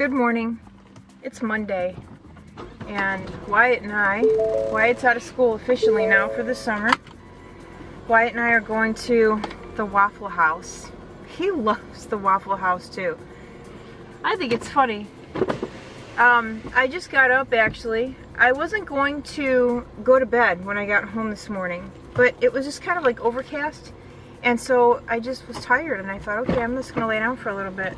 Good morning. It's Monday, and Wyatt's out of school officially now for the summer. Wyatt and I are going to the Waffle House. He loves the Waffle House too. I think it's funny. I just got up actually. I wasn't going to go to bed when I got home this morning, but it was just kind of like overcast, and so I just was tired and I thought, okay, I'm just gonna lay down for a little bit.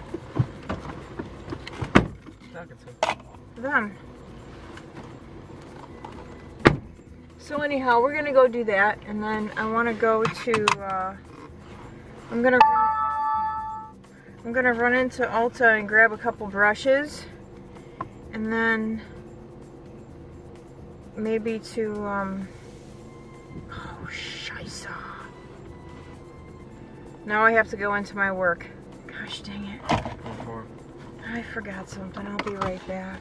Them. So anyhow, we're gonna go do that, and then I want to go to I'm gonna run into Ulta and grab a couple brushes, and then maybe to oh scheisse. Now I have to go into my work. Gosh dang it. I forgot something. I'll be right back.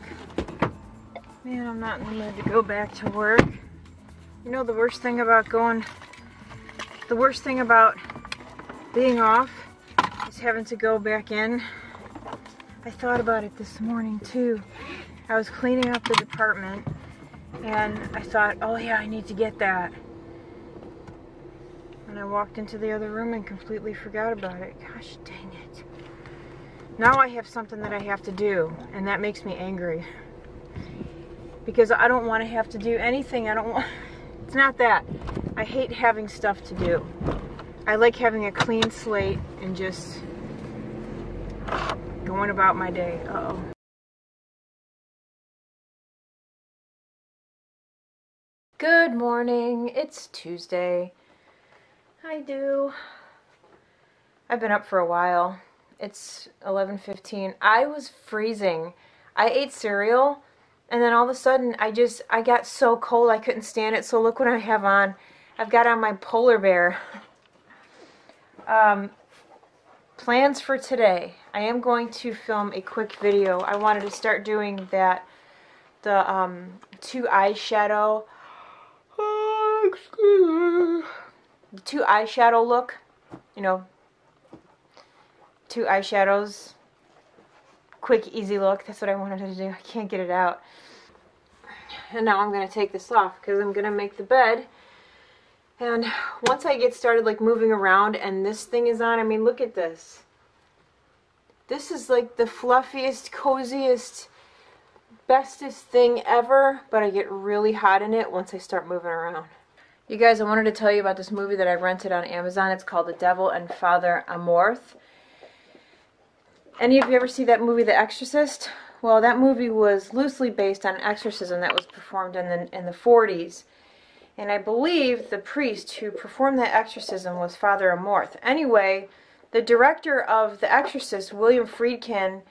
Man, I'm not in the mood to go back to work. You know, the worst thing about being off is having to go back in. I thought about it this morning too. I was cleaning up the department and I thought, oh yeah, I need to get that. And I walked into the other room and completely forgot about it. Gosh dang it. Now I have something that I have to do, and that makes me angry. Because I don't want to have to do anything. It's not that. I hate having stuff to do. I like having a clean slate and just going about my day. Uh-oh. Good morning. It's Tuesday. I've been up for a while. It's 11:15. I was freezing. I ate cereal, and then all of a sudden I got so cold I couldn't stand it. So look what I have on. I've got on my polar bear. Plans for today. I am going to film a quick video. I wanted to start doing the two eyeshadow look, you know, 2 eyeshadows, quick easy look. That's what I wanted to do. I can't get it out. And now I'm going to take this off because I'm going to make the bed. And once I get started like moving around and this thing is on, I mean, look at this. This is like the fluffiest, coziest, bestest thing ever, but I get really hot in it once I start moving around. You guys, I wanted to tell you about this movie that I rented on Amazon. It's called The Devil and Father Amorth. Any of you ever see that movie, The Exorcist? Well, that movie was loosely based on an exorcism that was performed in the 40s. And I believe the priest who performed that exorcism was Father Amorth. Anyway, the director of The Exorcist, William Friedkin,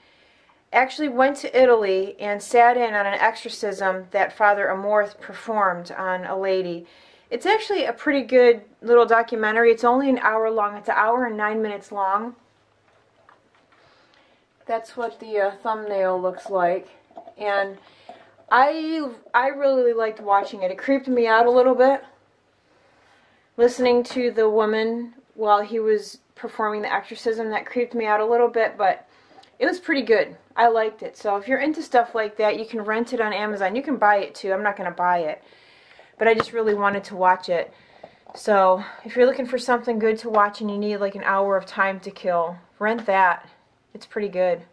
actually went to Italy and sat in on an exorcism that Father Amorth performed on a lady. It's actually a pretty good little documentary. It's only an hour long. It's an hour and 9 minutes long. That's what the thumbnail looks like, and I really liked watching it. It creeped me out a little bit, listening to the woman while he was performing the exorcism. That creeped me out a little bit, but it was pretty good. I liked it. So if you're into stuff like that, you can rent it on Amazon. You can buy it too. I'm not going to buy it, but I just really wanted to watch it. So if you're looking for something good to watch and you need like an hour of time to kill, rent that. It's pretty good.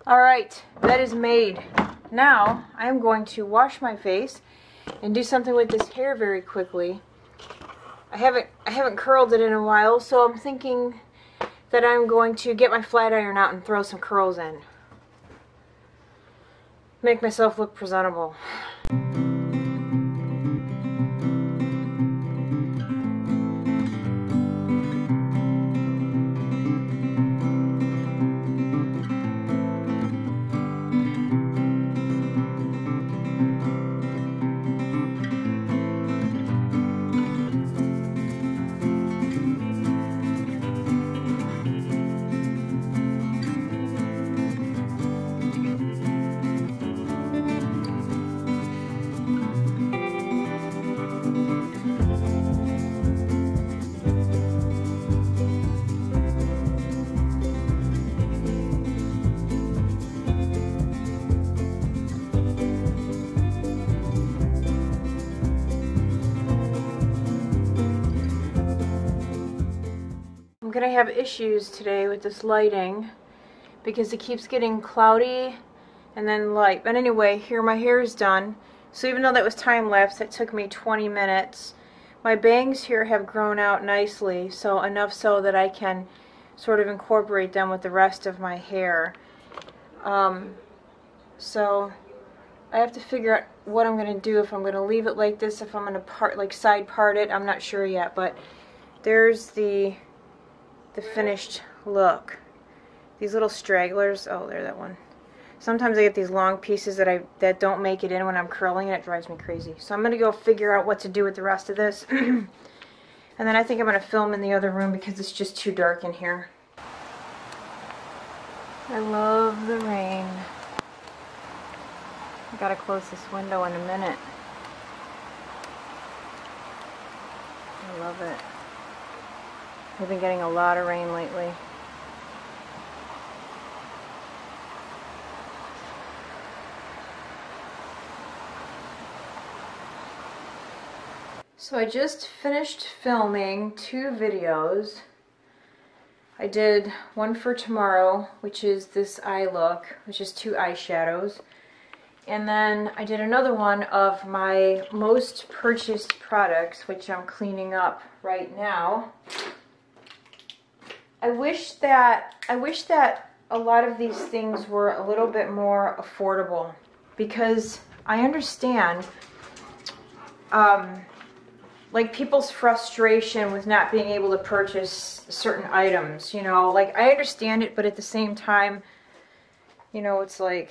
Alright, that is made. Now, I am going to wash my face and do something with this hair very quickly. I haven't curled it in a while, so I'm thinking that I'm going to get my flat iron out and throw some curls in. Make myself look presentable. gonna have issues today with this lighting because it keeps getting cloudy and then light. But anyway, here my hair is done. So even though that was time-lapse, it took me 20 minutes. My bangs here have grown out nicely, so enough so that I can sort of incorporate them with the rest of my hair. So I have to figure out what I'm going to do, if I'm going to leave it like this, if I'm going to side part it. I'm not sure yet, but there's the finished look. These little stragglers, oh, there, that one. Sometimes I get these long pieces that don't make it in when I'm curling, and it drives me crazy. So I'm going to go figure out what to do with the rest of this. And then I think I'm going to film in the other room because it's just too dark in here. I love the rain. I gotta close this window in a minute. I love it. We've been getting a lot of rain lately. So I just finished filming 2 videos. I did one for tomorrow, which is this eye look, which is 2 eyeshadows. And then I did another one of my most purchased products, which I'm cleaning up right now. I wish that a lot of these things were a little bit more affordable, because I understand like people's frustration with not being able to purchase certain items, you know, like I understand it, but at the same time, you know, it's like,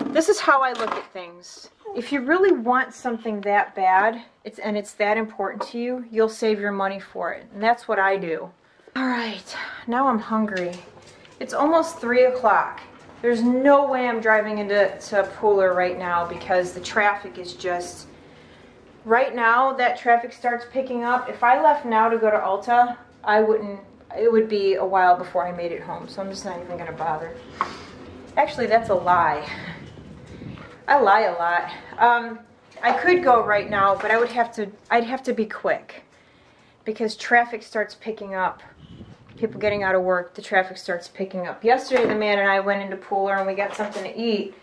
this is how I look at things. If you really want something that bad, and it's that important to you, you'll save your money for it. And that's what I do. Alright, now I'm hungry. It's almost 3 o'clock. There's no way I'm driving into Pooler right now because the traffic is just... Right now, that traffic starts picking up. If I left now to go to Ulta, it would be a while before I made it home, so I'm just not even going to bother. Actually, that's a lie. I lie a lot. I could go right now, but I'd have to be quick because traffic starts picking up. People getting out of work, the traffic starts picking up. Yesterday, the man and I went into Pooler and we got something to eat,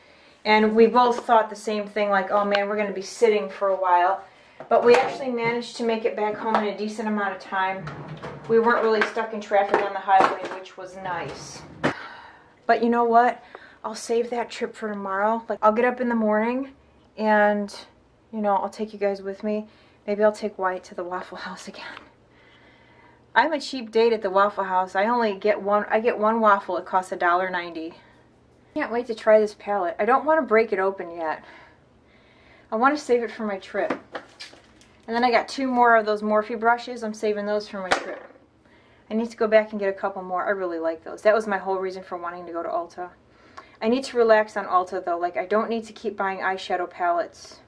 and we both thought the same thing, like, oh man, we're going to be sitting for a while. But we actually managed to make it back home in a decent amount of time. We weren't really stuck in traffic on the highway, which was nice. But you know what? I'll save that trip for tomorrow. Like, I'll get up in the morning and, you know, I'll take you guys with me. Maybe I'll take Wyatt to the Waffle House again. I'm a cheap date at the Waffle House. I get one waffle. It costs $1.90. Can't wait to try this palette. I don't want to break it open yet. I want to save it for my trip. And then I got 2 more of those Morphe brushes. I'm saving those for my trip. I need to go back and get a couple more. I really like those. That was my whole reason for wanting to go to Ulta. I need to relax on Ulta though. Like, I don't need to keep buying eyeshadow palettes.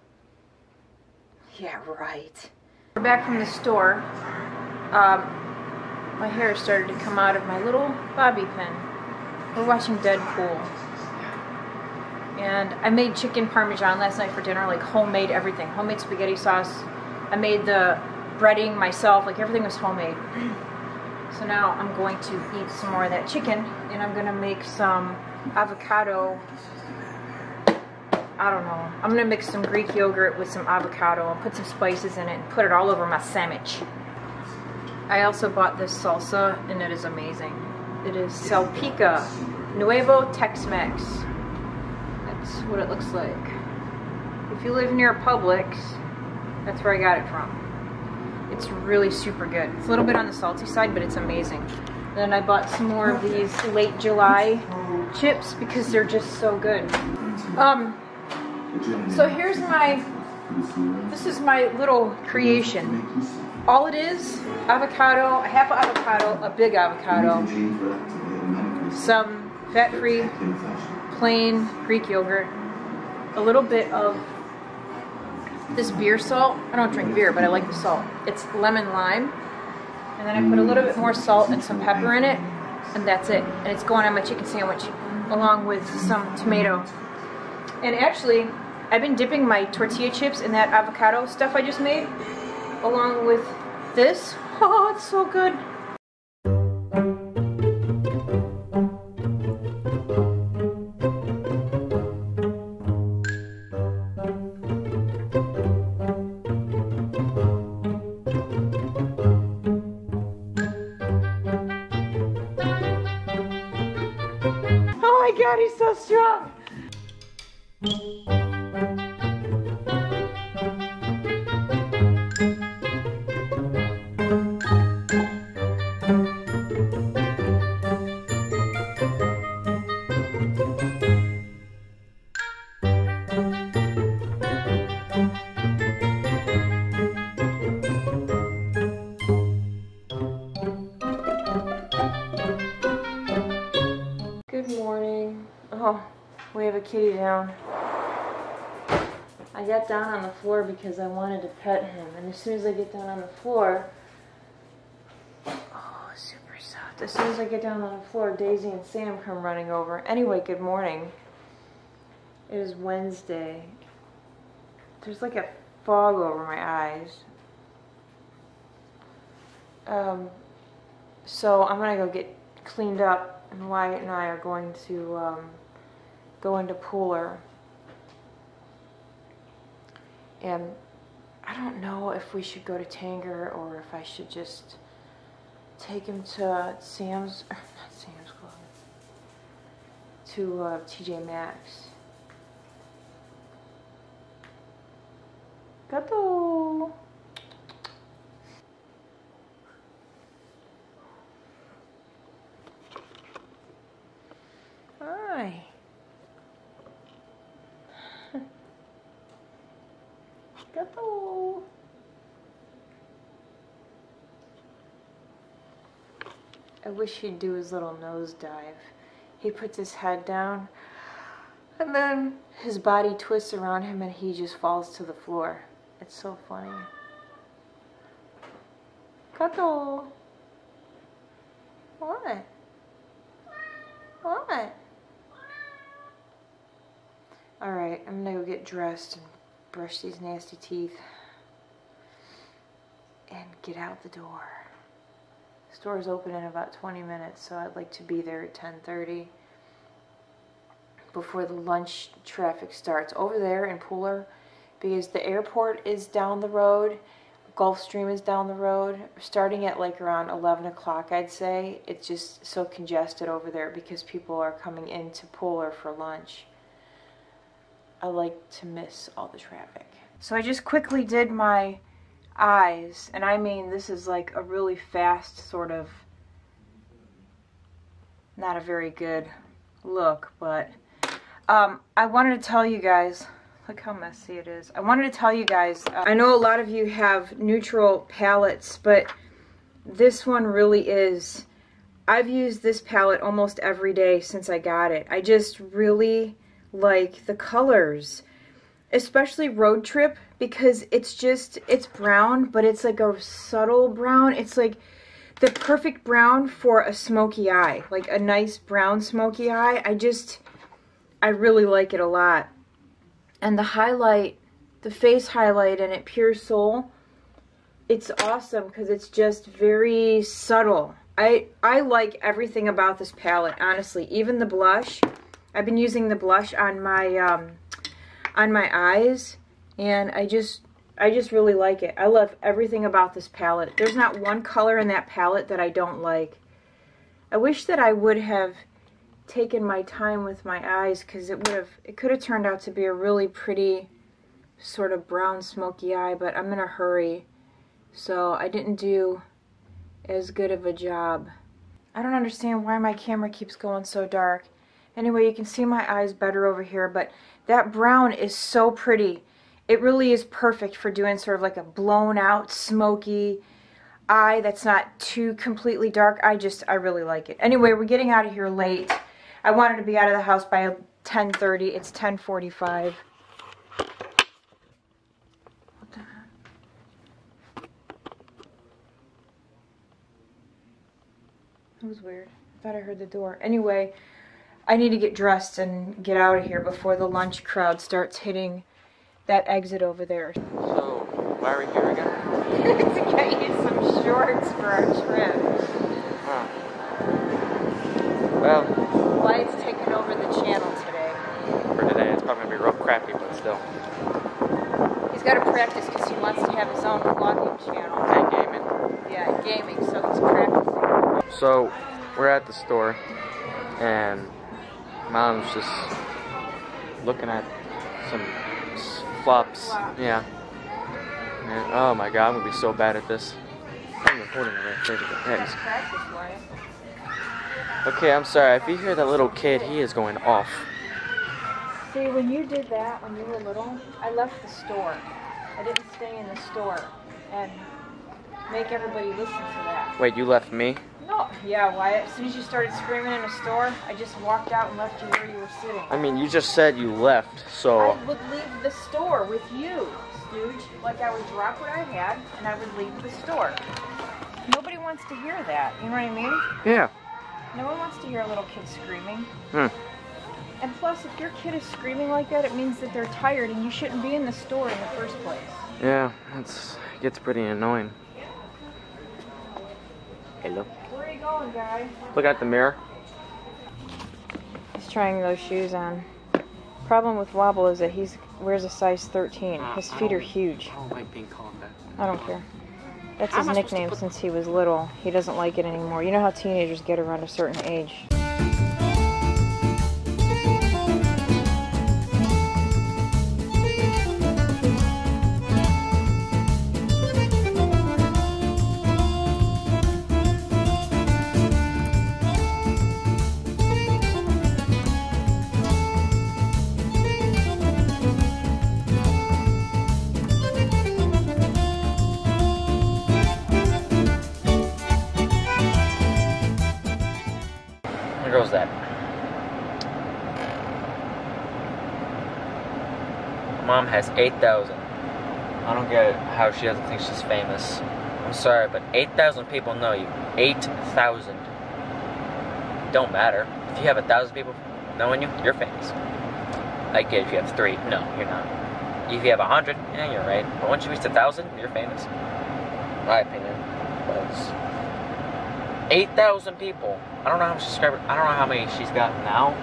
Yeah, right. We're back from the store. My hair started to come out of my little bobby pin. We're watching Deadpool. And I made chicken parmesan last night for dinner, like homemade everything. Homemade spaghetti sauce. I made the breading myself, like everything was homemade. So now I'm going to eat some more of that chicken, and I'm going to make some avocado, I don't know. I'm going to mix some Greek yogurt with some avocado and put some spices in it and put it all over my sandwich. I also bought this salsa, and it is amazing. It is Salpica Nuevo Tex-Mex. That's what it looks like. If you live near Publix, that's where I got it from. It's really super good. It's a little bit on the salty side, but it's amazing. Then I bought some more of these late July chips because they're just so good. So here's this is my little creation. All it is, avocado, a half avocado, a big avocado, some fat-free, plain Greek yogurt, a little bit of this beer salt. I don't drink beer, but I like the salt. It's lemon lime. And then I put a little bit more salt and some pepper in it, and that's it. And it's going on my chicken sandwich, along with some tomato. And actually, I've been dipping my tortilla chips in that avocado stuff I just made, along with this. Oh, it's so good. God, he's so strong. Good morning. Oh, we have a kitty down. I got down on the floor because I wanted to pet him, and as soon as I get down on the floor, oh, super soft. As soon as I get down on the floor, Daisy and Sam come running over. Anyway, good morning. It is Wednesday. There's like a fog over my eyes. So I'm gonna go get cleaned up, and Wyatt and I are going to go into Pooler. And I don't know if we should go to Tanger or if I should just take him to Sam's, not Sam's Club, to TJ Maxx. Gato! Hi. Gato. I wish he'd do his little nose dive. He puts his head down and then his body twists around him and he just falls to the floor. It's so funny. Gato. What? What? Alright, I'm gonna go get dressed and brush these nasty teeth and get out the door. The store is open in about 20 minutes, so I'd like to be there at 10:30 before the lunch traffic starts over there in Pooler, because the airport is down the road, Gulfstream is down the road. Starting at like around 11 o'clock, I'd say. It's just so congested over there because people are coming into Pooler for lunch. I like to miss all the traffic. So I just quickly did my eyes, and I mean this is like a really fast sort of, not a very good look, but I wanted to tell you guys, look how messy it is. I wanted to tell you guys, I know a lot of you have neutral palettes, but this one really is, I've used this palette almost every day since I got it. I just really like the colors, especially Road Trip, because it's just, it's brown, but it's like a subtle brown. It's like the perfect brown for a smoky eye, like a nice brown smoky eye. I really like it a lot. And the highlight, the face highlight in it, Pure Soul, it's awesome because it's just very subtle. I like everything about this palette, honestly. Even the blush. I've been using the blush on my eyes, and I just really like it. I love everything about this palette. There's not one color in that palette that I don't like. I wish that I would have taken my time with my eyes, because it could have turned out to be a really pretty sort of brown smoky eye, but I'm in a hurry, so I didn't do as good of a job. I don't understand why my camera keeps going so dark. Anyway, you can see my eyes better over here, but that brown is so pretty. It really is perfect for doing sort of like a blown out smoky eye that's not too completely dark. I really like it. Anyway, we're getting out of here late. I wanted to be out of the house by 10:30. It's 10:45. What the heck? That was weird. I thought I heard the door. Anyway, I need to get dressed and get out of here before the lunch crowd starts hitting that exit over there. So, why are we here again? To get you some shorts for our trip. Huh. Well, Wyatt's taking over the channel today. For today, it's probably going to be real crappy, but still. He's got to practice because he wants to have his own vlogging channel. And gaming. Yeah, gaming, so he's practicing. So, we're at the store, and Mom's just looking at some flops. Yeah. And, oh my god, I'm gonna be so bad at this. I'm recording it right there. Thanks. Okay, I'm sorry. If you hear that little kid, he is going off. See, when you did that when you were little, I left the store. I didn't stay in the store and make everybody listen to that. Wait, you left me? No. Yeah, Wyatt. As soon as you started screaming in the store, I just walked out and left you where you were sitting. I mean, you just said you left, so... I would leave the store with you, Stooge. Like, I would drop what I had, and I would leave the store. Nobody wants to hear that. You know what I mean? Yeah. No one wants to hear a little kid screaming. Hmm. And plus, if your kid is screaming like that, it means that they're tired, and you shouldn't be in the store in the first place. Yeah, it gets pretty annoying. Hello. Where are you going, guy? Look at the mirror. He's trying those shoes on. Problem with Wobble is that he wears a size 13. His feet are huge. I don't like being called that. I don't care. That's his nickname since he was little. He doesn't like it anymore. You know how teenagers get around a certain age. What girl's that? Mom has 8,000. I don't get how she doesn't think she's famous. I'm sorry, but 8,000 people know you. 8,000. Don't matter. If you have 1,000 people knowing you, you're famous. I get if you have 3. No, you're not. If you have 100, yeah, you're right. But once you reach 1,000, you're famous. My opinion. Because 8,000 people. I don't know how many subscribers. I don't know how many she's got now,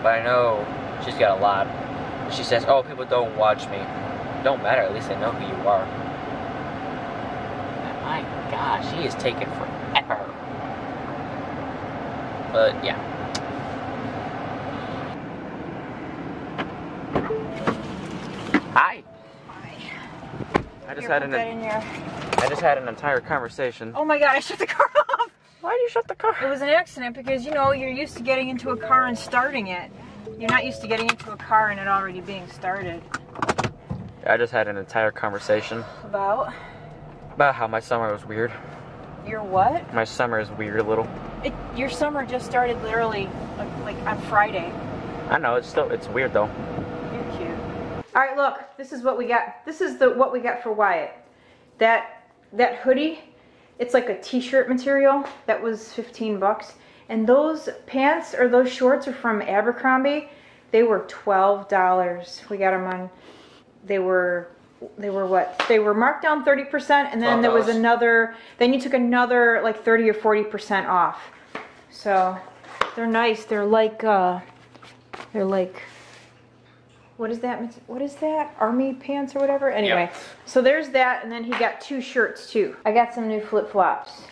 but I know she's got a lot. She says, "Oh, people don't watch me." Don't matter. At least they know who you are. And my gosh, she is taking forever. But yeah. Hi. I just had an entire conversation. Oh my god, I shut the car off! Why did you shut the car? It was an accident because, you know, you're used to getting into a car and starting it. You're not used to getting into a car and it already being started. I just had an entire conversation. About how my summer was weird. Your what? My summer is weird a little. Your summer just started literally like on Friday. I know, it's weird though. You're cute. Alright, look, this is what we got. This is what we got for Wyatt. That hoodie, it's like a t-shirt material. That was 15 bucks. And those pants or those shorts are from Abercrombie. They were $12. We got them on, they were what? They were marked down 30%, and then there was another, then you took another like 30 or 40% off. So they're nice. They're like what is that? What is that? Army pants or whatever? Anyway, yep. So there's that, and then he got 2 shirts too. I got some new flip-flops.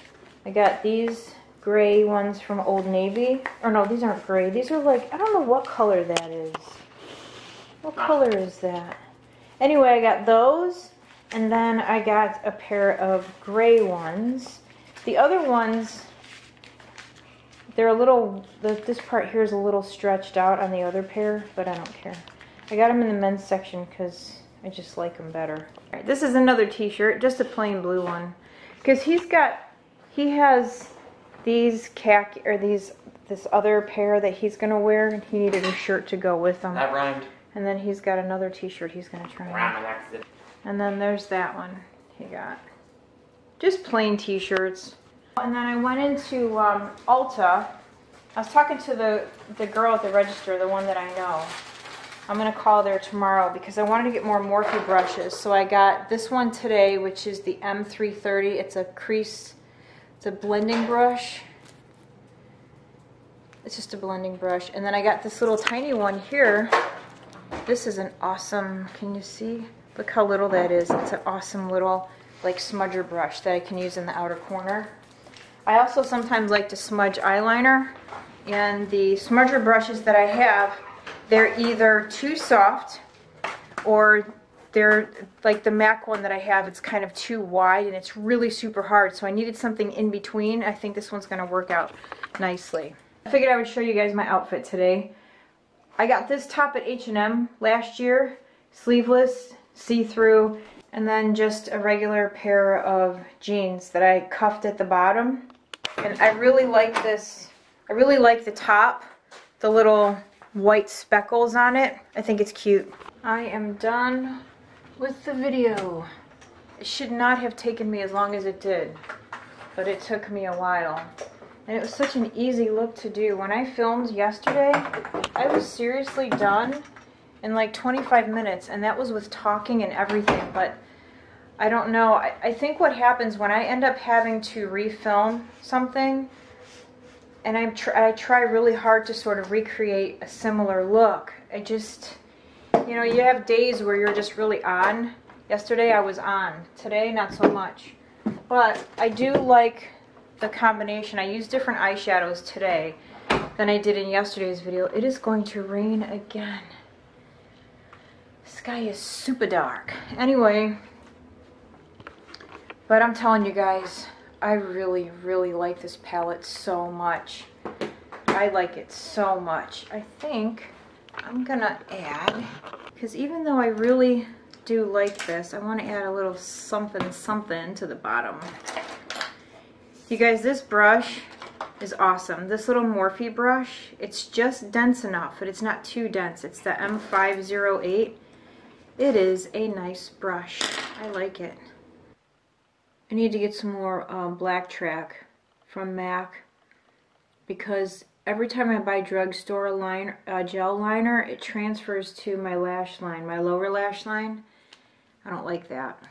I got these gray ones from Old Navy. Or no, these aren't gray. These are like, I don't know what color that is. What color is that? Anyway, I got those, and then I got a pair of gray ones. The other ones, they're a little, this part here is a little stretched out on the other pair, but I don't care. I got them in the men's section because I just like them better. All right, this is another t-shirt, just a plain blue one. Because he has these khaki, or this other pair that he's going to wear, and he needed a shirt to go with them. That rhymed. And then he's got another t-shirt he's going to try on. And then there's that one he got. Just plain t-shirts. And then I went into Ulta. I was talking to the girl at the register, the one that I know. I'm going to call there tomorrow because I wanted to get more Morphe brushes. So I got this one today, which is the M330. It's a blending brush. It's just a blending brush. And then I got this little tiny one here. This is an awesome, can you see? Look how little that is. It's an awesome little like smudger brush that I can use in the outer corner. I also sometimes like to smudge eyeliner. And the smudger brushes that I have, they're either too soft or they're like the MAC one that I have, it's kind of too wide and it's really super hard. So I needed something in between. I think this one's gonna work out nicely. I figured I would show you guys my outfit today. I got this top at H&M last year, sleeveless, see-through, and then just a regular pair of jeans that I cuffed at the bottom. And I really like this. I really like the top, the little white speckles on it. I think it's cute. I am done with the video. It should not have taken me as long as it did, but it took me a while. And it was such an easy look to do. When I filmed yesterday, I was seriously done in like 25 minutes, and that was with talking and everything, but I don't know. I think what happens when I end up having to refilm something, and I try really hard to sort of recreate a similar look. I just, you know, you have days where you're just really on. Yesterday I was on. Today, not so much. But I do like the combination. I used different eyeshadows today than I did in yesterday's video. It is going to rain again. The sky is super dark. Anyway, but I'm telling you guys, I really, really like this palette so much. I like it so much. I think I'm gonna add, because even though I really do like this, I want to add a little something something to the bottom. You guys, this brush is awesome. This little Morphe brush, it's just dense enough, but it's not too dense. It's the M508. It is a nice brush. I like it. I need to get some more Black Track from MAC, because every time I buy drugstore gel liner, it transfers to my lash line, my lower lash line. I don't like that.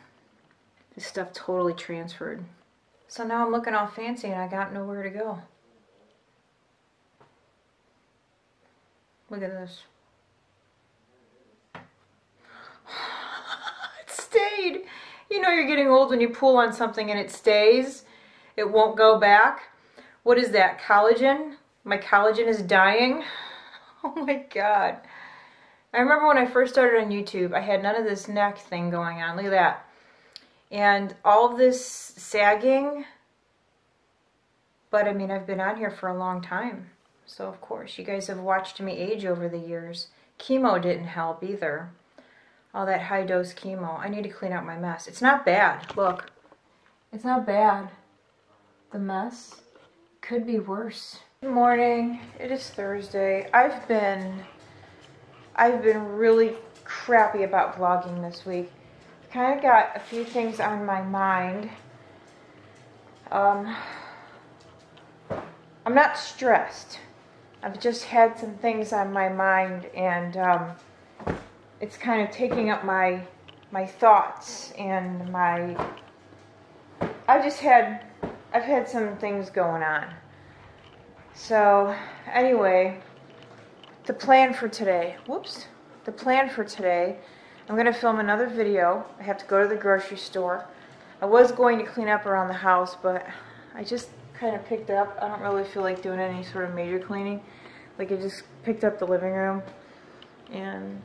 This stuff totally transferred. So now I'm looking all fancy and I got nowhere to go. Look at this. It stayed. You know you're getting old when you pull on something and it stays. It won't go back. What is that? Collagen? My collagen is dying. Oh my god. I remember when I first started on YouTube, I had none of this neck thing going on. Look at that. And all of this sagging. But I mean, I've been on here for a long time. So of course, you guys have watched me age over the years. Chemo didn't help either. All that high dose chemo. I need to clean out my mess. It's not bad. Look. It's not bad. The mess could be worse. Good morning. It is Thursday. I've been really crappy about vlogging this week. Kind of got a few things on my mind. I'm not stressed. I've just had some things on my mind, and it's kind of taking up my thoughts and I've had some things going on. So anyway, the plan for today, I'm going to film another video. I have to go to the grocery store. I was going to clean up around the house, but I just kind of picked up. I don't really feel like doing any sort of major cleaning. Like, I just picked up the living room and,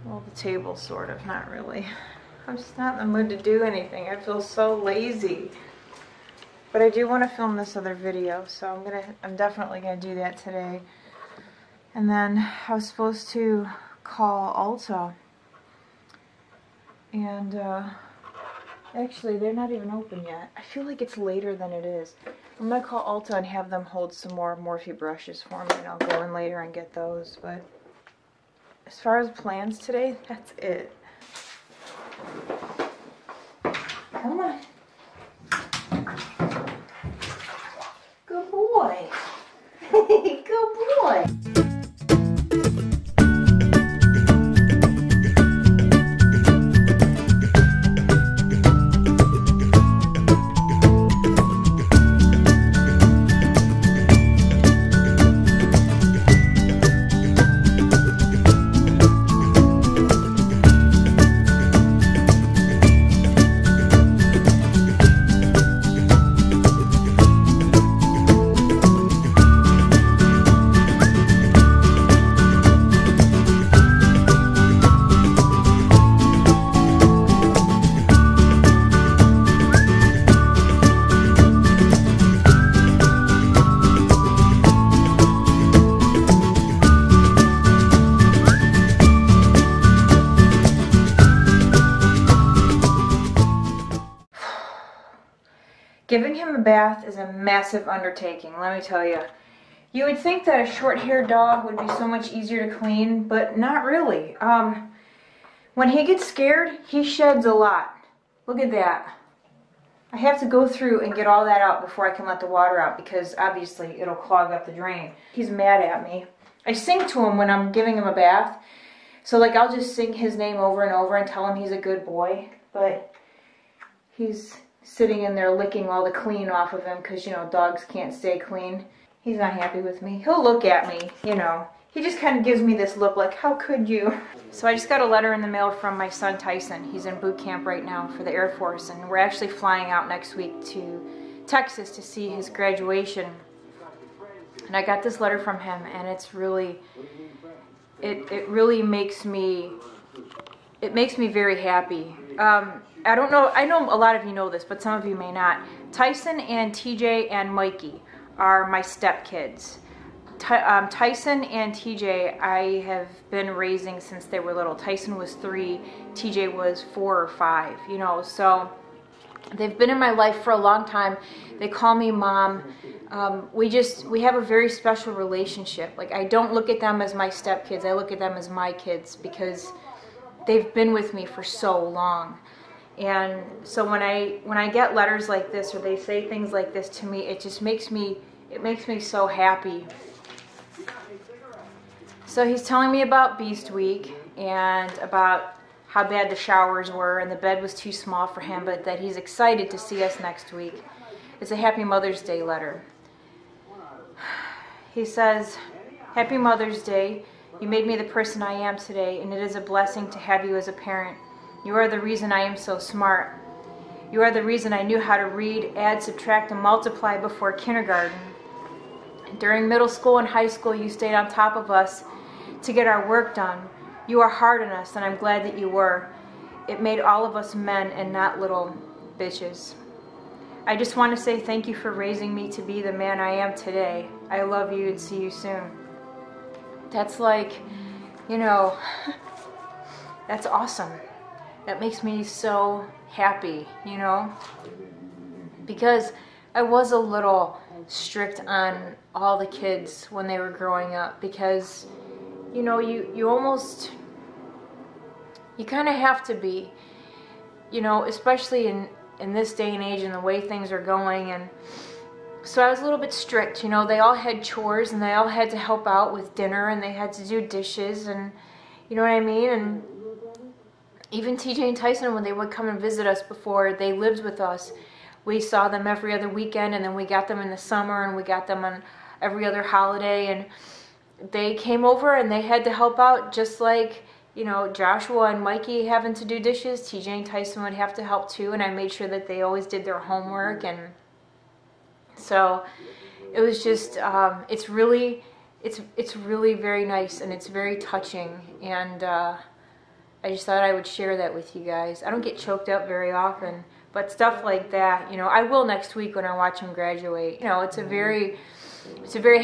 well, the table sort of, not really. I'm just not in the mood to do anything. I feel so lazy. But I do want to film this other video, so I'm definitely gonna do that today. And then I was supposed to call Ulta, and actually they're not even open yet. I feel like it's later than it is. I'm gonna call Ulta and have them hold some more Morphe brushes for me, and I'll go in later and get those. But as far as plans today, that's it. Come on. Good boy. Good boy. bath is a massive undertaking, let me tell you. You would think that a short-haired dog would be so much easier to clean, but not really. When he gets scared, he sheds a lot. Look at that. I have to go through and get all that out before I can let the water out because obviously it'll clog up the drain. He's mad at me. I sing to him when I'm giving him a bath. So like I'll just sing his name over and over and tell him he's a good boy. But he's sitting in there licking all the clean off of him because, you know, dogs can't stay clean. He's not happy with me. He'll look at me, you know. He just kind of gives me this look like, how could you? So I just got a letter in the mail from my son Tyson. He's in boot camp right now for the Air Force, and we're actually flying out next week to Texas to see his graduation. And I got this letter from him, and it's really, it really makes me, it makes me very happy. I don't know, I know a lot of you know this, but some of you may not. Tyson and TJ and Mikey are my stepkids. Tyson and TJ I have been raising since they were little. Tyson was 3, TJ was 4 or 5, you know, so they've been in my life for a long time. They call me mom. We have a very special relationship. Like, I don't look at them as my stepkids, I look at them as my kids because they've been with me for so long. And so when I get letters like this or they say things like this to me, it just makes me, it makes me so happy. So he's telling me about Beast Week and about how bad the showers were and the bed was too small for him, but that he's excited to see us next week. It's a Happy Mother's Day letter. He says, Happy Mother's Day. You made me the person I am today, and it is a blessing to have you as a parent. You are the reason I am so smart. You are the reason I knew how to read, add, subtract, and multiply before kindergarten. During middle school and high school, you stayed on top of us to get our work done. You are hard on us, and I'm glad that you were. It made all of us men and not little bitches. I just want to say thank you for raising me to be the man I am today. I love you and see you soon. That's like, you know, that's awesome. That makes me so happy, you know, because I was a little strict on all the kids when they were growing up because, you know, you almost, you kind of have to be, you know, especially in this day and age and the way things are going. And so I was a little bit strict, you know. They all had chores and they all had to help out with dinner and they had to do dishes and, you know what I mean? And even TJ and Tyson, when they would come and visit us before they lived with us, we saw them every other weekend, and then we got them in the summer and we got them on every other holiday, and they came over and they had to help out just like, you know, Joshua and Mikey having to do dishes. TJ and Tyson would have to help too, and I made sure that they always did their homework. And so it was just, it's really very nice and it's very touching, and I just thought I would share that with you guys. I don't get choked up very often, but stuff like that, you know, I will next week when I watch him graduate. You know, it's a very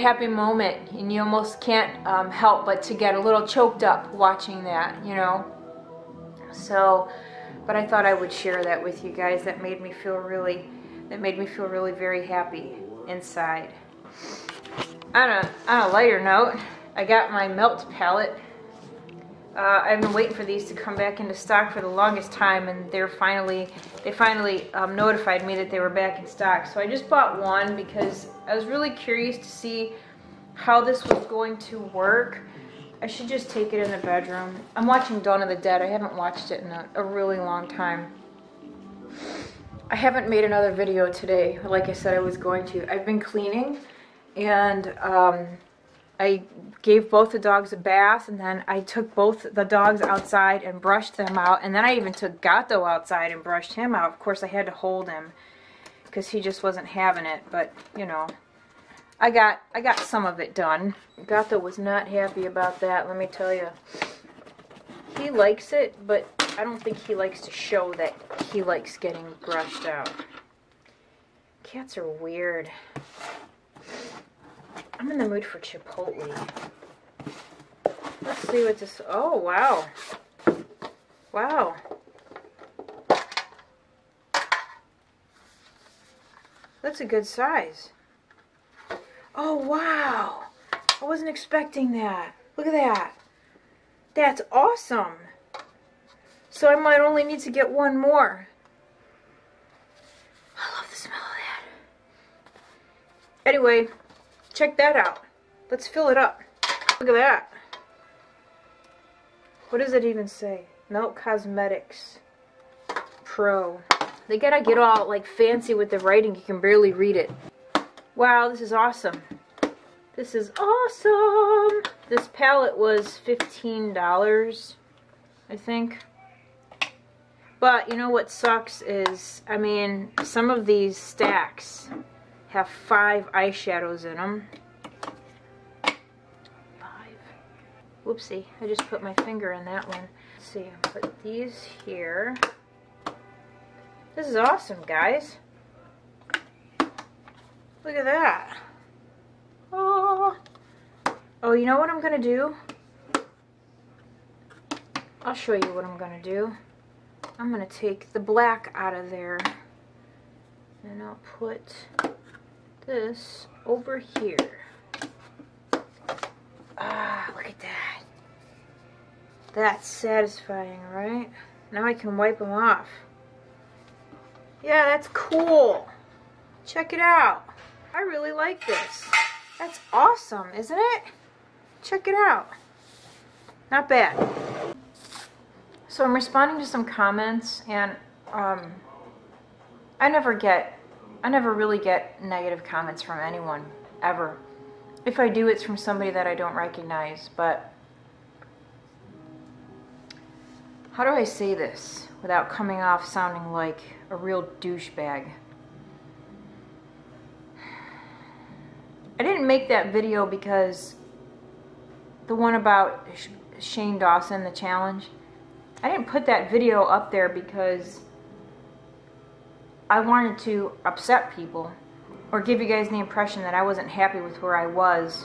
happy moment, and you almost can't help but to get a little choked up watching that, you know. So, but I thought I would share that with you guys. That made me feel really very happy inside. On a lighter note, I got my melt palette. I've been waiting for these to come back into stock for the longest time, and they finally notified me that they were back in stock. So I just bought one because I was really curious to see how this was going to work. I should just take it in the bedroom. I'm watching Dawn of the Dead. I haven't watched it in a really long time. I haven't made another video today, like I said I was going to. I've been cleaning, and I gave both the dogs a bath, and then I took both the dogs outside and brushed them out, and then I even took Gato outside and brushed him out. Of course, I had to hold him because he just wasn't having it, but, you know, I got some of it done. Gato was not happy about that, let me tell you. He likes it, but I don't think he likes to show that he likes getting brushed out. Cats are weird. I'm in the mood for Chipotle. Let's see what this... Oh, wow. Wow. That's a good size. Oh, wow. I wasn't expecting that. Look at that. That's awesome. So I might only need to get one more. I love the smell of that. Anyway, check that out. Let's fill it up. Look at that. What does it even say? Milk Cosmetics Pro. They gotta get all like fancy with the writing. You can barely read it. Wow, this is awesome. This is awesome. This palette was $15, I think. But you know what sucks is, I mean, some of these stacks have 5 eyeshadows in them. 5. Whoopsie, I just put my finger in that one. Let's see, put these here. This is awesome, guys. Look at that. Oh, you know what I'm going to do? I'll show you what I'm going to do. I'm going to take the black out of there. And I'll put this over here. Ah, look at that. That's satisfying, right? Now I can wipe them off. Yeah, that's cool. Check it out. I really like this. That's awesome, isn't it? Check it out. Not bad. So I'm responding to some comments, and I never really get negative comments from anyone, ever. If I do, it's from somebody that I don't recognize, but how do I say this without coming off sounding like a real douchebag? I didn't make that video because the one about Shane Dawson, the challenge, I didn't put that video up there because I wanted to upset people or give you guys the impression that I wasn't happy with where I was,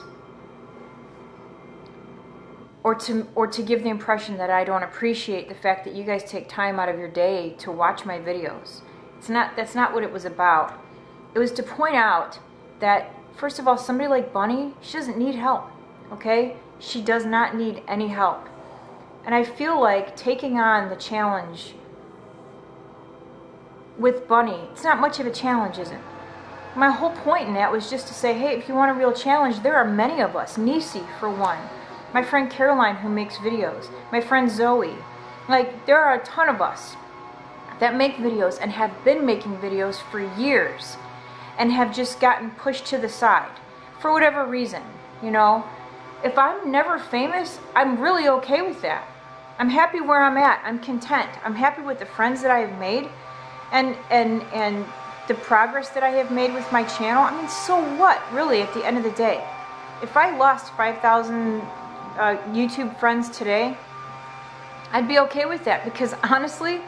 or to give the impression that I don't appreciate the fact that you guys take time out of your day to watch my videos. That's not what it was about. It was to point out that, first of all, somebody like Bunny, she doesn't need help, okay? She does not need any help. And I feel like taking on the challenge with Bunny, it's not much of a challenge, is it? My whole point in that was just to say, hey, if you want a real challenge, there are many of us. Nisi, for one. My friend Caroline, who makes videos. My friend Zoe. Like, there are a ton of us that make videos and have been making videos for years and have just gotten pushed to the side for whatever reason, you know? If I'm never famous, I'm really okay with that. I'm happy where I'm at. I'm content. I'm happy with the friends that I have made and the progress that I have made with my channel. I mean, so what, really, at the end of the day? If I lost 5,000 YouTube friends today, I'd be okay with that, because honestly,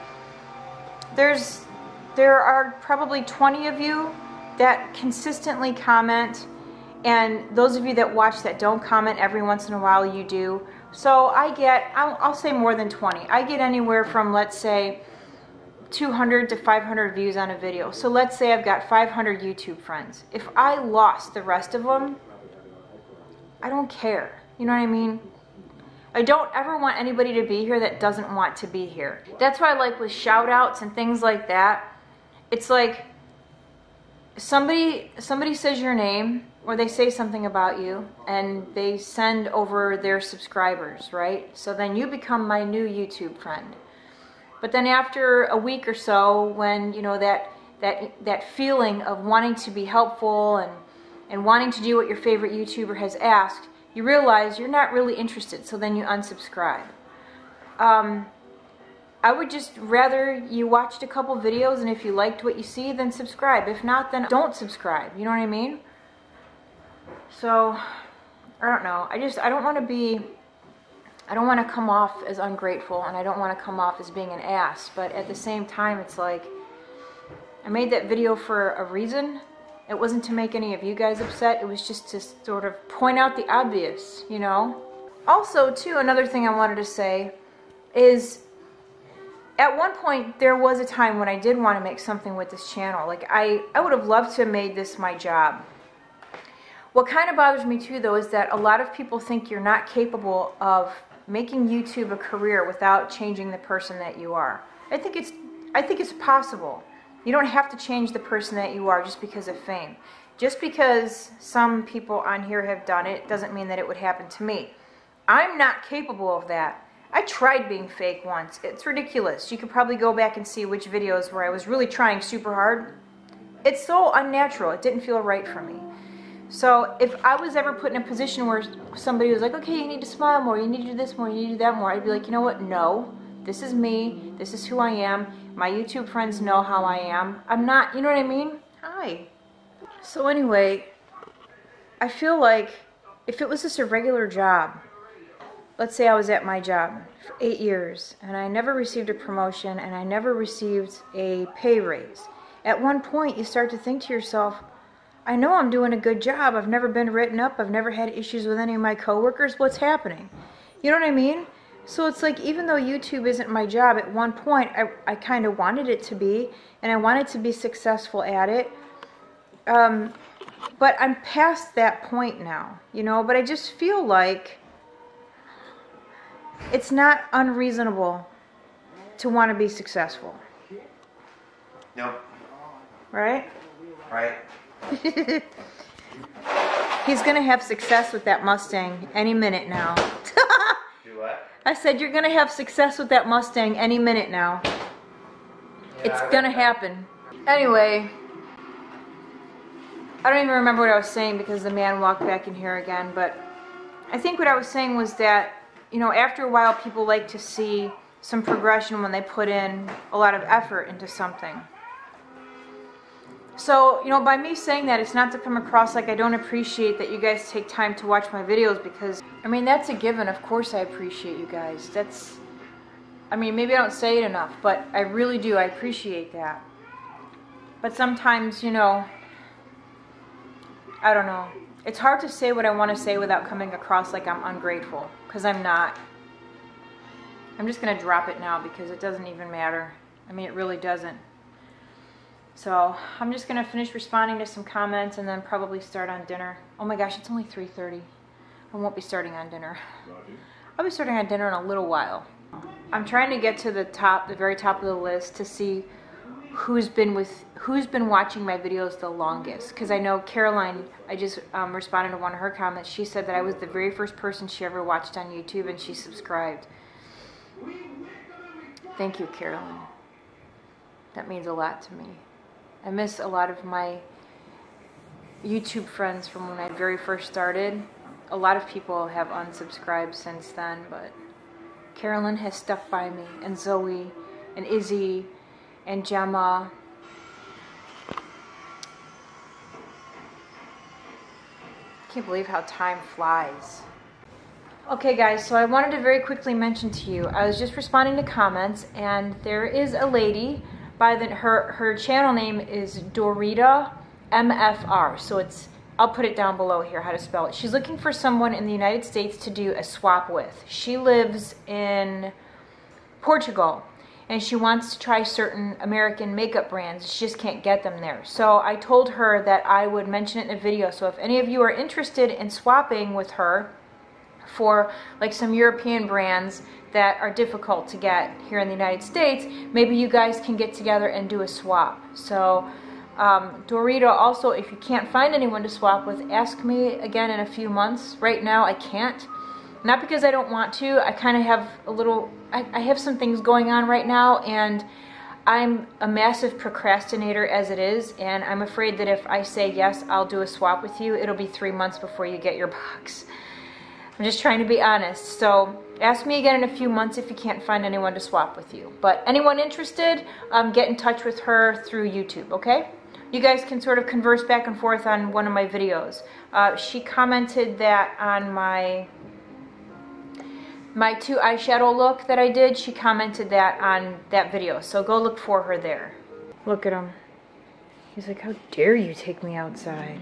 there are probably 20 of you that consistently comment, and those of you that watch that don't comment every once in a while, you do. So I'll say more than 20. I get anywhere from, let's say, 200 to 500 views on a video. So let's say I've got 500 YouTube friends. If I lost the rest of them, I don't care. You know what I mean? I don't ever want anybody to be here that doesn't want to be here. That's why I like with shout outs and things like that. It's like somebody says your name, or they say something about you, and they send over their subscribers, right? So then you become my new YouTube friend. But then after a week or so, when you know that feeling of wanting to be helpful and wanting to do what your favorite YouTuber has asked, you realize you're not really interested, so then you unsubscribe. I would just rather you watched a couple videos, and if you liked what you see, then subscribe. If not, then don't subscribe. You know what I mean? So, I don't know. I don't want to come off as ungrateful, and I don't want to come off as being an ass. But at the same time, it's like, I made that video for a reason. It wasn't to make any of you guys upset. It was just to sort of point out the obvious, you know? Also, too, another thing I wanted to say is, at one point, there was a time when I did want to make something with this channel. Like, I would have loved to have made this my job. What kind of bothers me too, though, is that a lot of people think you're not capable of making YouTube a career without changing the person that you are. I think it's possible. You don't have to change the person that you are just because of fame. Just because some people on here have done it doesn't mean that it would happen to me. I'm not capable of that. I tried being fake once. It's ridiculous. You could probably go back and see which videos where I was really trying super hard. It's so unnatural. It didn't feel right for me. So if I was ever put in a position where somebody was like, okay, you need to smile more, you need to do this more, you need to do that more, I'd be like, you know what? No. This is me. This is who I am. My YouTube friends know how I am. I'm not, you know what I mean? Hi. So anyway, I feel like if it was just a regular job, let's say I was at my job for 8 years and I never received a promotion and I never received a pay raise. At one point you start to think to yourself, I know I'm doing a good job. I've never been written up. I've never had issues with any of my coworkers. What's happening? You know what I mean? So it's like, even though YouTube isn't my job, at one point I kind of wanted it to be, and I wanted to be successful at it. But I'm past that point now, you know, but I just feel like it's not unreasonable to want to be successful. Nope. Right? Right. He's gonna have success with that Mustang any minute now. Do what? I said you're gonna have success with that Mustang any minute now. Yeah, It's gonna happen. Anyway, I don't even remember what I was saying because the man walked back in here again, but I think what I was saying was that, you know, after a while people like to see some progression when they put in a lot of effort into something. So, you know, by me saying that, it's not to come across like I don't appreciate that you guys take time to watch my videos, because, I mean, that's a given. Of course I appreciate you guys. That's, I mean, maybe I don't say it enough, but I really do. I appreciate that. But sometimes, you know, I don't know. It's hard to say what I want to say without coming across like I'm ungrateful, because I'm not. I'm just going to drop it now because it doesn't even matter. I mean, it really doesn't. So I'm just going to finish responding to some comments and then probably start on dinner. Oh my gosh, it's only 3:30. I won't be starting on dinner. I'll be starting on dinner in a little while. I'm trying to get to the very top of the list to see who's been watching my videos the longest. Because I know Caroline, I just responded to one of her comments. She said that I was the very first person she ever watched on YouTube and she subscribed. Thank you, Caroline. That means a lot to me. I miss a lot of my YouTube friends from when I very first started. A lot of people have unsubscribed since then, but Carolyn has stuck by me, and Zoe, and Izzy, and Gemma. I can't believe how time flies. Okay guys, so I wanted to very quickly mention to you, I was just responding to comments, and there is a lady by her channel name is Dorita MFR. So it's, I'll put it down below here how to spell it. She's looking for someone in the United States to do a swap with. She lives in Portugal and she wants to try certain American makeup brands. She just can't get them there. So I told her that I would mention it in a video. So if any of you are interested in swapping with her for like some European brands that are difficult to get here in the United States, maybe you guys can get together and do a swap. So Dorita, also, if you can't find anyone to swap with, ask me again in a few months. Right now I can't, not because I don't want to. I kind of have a little, I have some things going on right now, and I'm a massive procrastinator as it is, and I'm afraid that if I say yes, I'll do a swap with you, it'll be 3 months before you get your box. I'm just trying to be honest. So ask me again in a few months if you can't find anyone to swap with you. But anyone interested, get in touch with her through YouTube, okay? You guys can sort of converse back and forth on one of my videos. She commented that on my 2 eyeshadow look that I did, she commented that on that video. So go look for her there. Look at him. He's like, how dare you take me outside?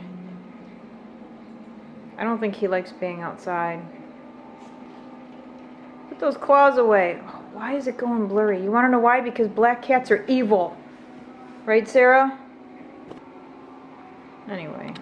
I don't think he likes being outside. Put those claws away. Oh, Why is it going blurry? You want to know why? Because black cats are evil. Right, Sarah? Anyway.